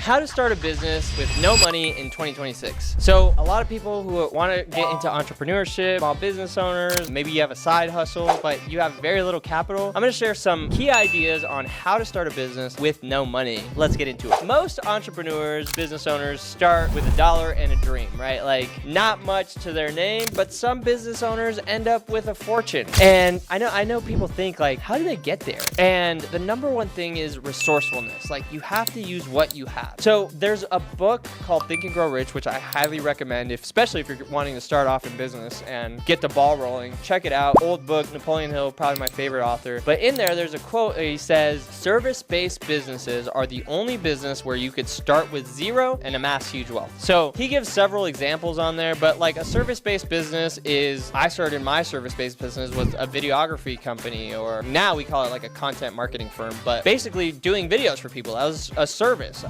How to start a business with no money in 2026. So a lot of people who want to get into entrepreneurship, small business owners, maybe you have a side hustle, but you have very little capital. I'm going to share some key ideas on how to start a business with no money. Let's get into it. Most entrepreneurs, business owners start with $1 and a dream, right? Like not much to their name, but some business owners end up with a fortune. And I know people think like, how do they get there? And the number one thing is resourcefulness. Like you have to use what you have. So there's a book called Think and Grow Rich, which I highly recommend, especially if you're wanting to start off in business and get the ball rolling. Check it out. Old book, Napoleon Hill, probably my favorite author. But in there's a quote. He says, service-based businesses are the only business where you could start with zero and amass huge wealth. So he gives several examples on there, but like a service-based business is, I started my service-based business with a videography company, or now we call it like a content marketing firm, but basically doing videos for people. That was a service.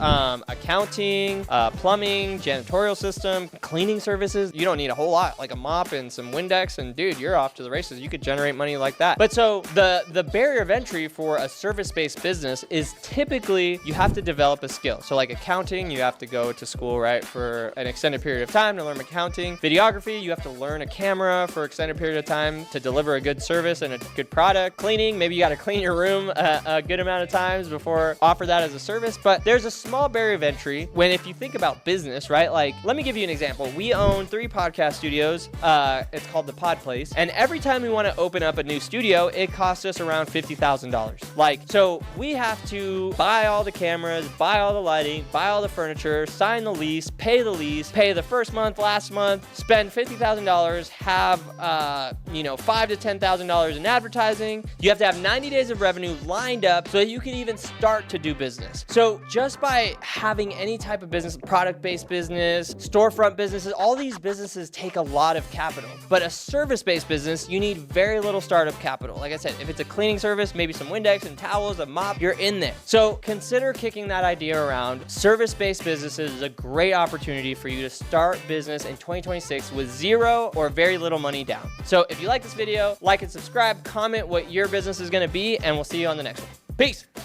Accounting, plumbing, janitorial system, cleaning services. You don't need a whole lot, like a mop and some Windex, and dude, you're off to the races. You could generate money like that. But so the barrier of entry for a service-based business is typically you have to develop a skill. So like accounting, you have to go to school, right, for an extended period of time to learn accounting. Videography, you have to learn a camera for an extended period of time to deliver a good service and a good product. Cleaning, maybe you got to clean your room a good amount of times before offer that as a service. But there's a small barrier of entry when, if you think about business, right? Like, let me give you an example. We own 3 podcast studios. It's called The Pod Place. And every time we want to open up a new studio, it costs us around $50,000. Like, so we have to buy all the cameras, buy all the lighting, buy all the furniture, sign the lease, pay the first month, last month, spend $50,000, have, $5,000 to $10,000 in advertising. You have to have 90 days of revenue lined up so that you can even start to do business. So just by having any type of business, product-based business, storefront businesses, all these businesses take a lot of capital. But a service-based business, you need very little startup capital. Like I said, if it's a cleaning service, maybe some Windex and towels, a mop, you're in there. So consider kicking that idea around. Service-based businesses is a great opportunity for you to start business in 2026 with zero or very little money down. So if you like this video, like and subscribe, comment what your business is going to be, and we'll see you on the next one. Peace.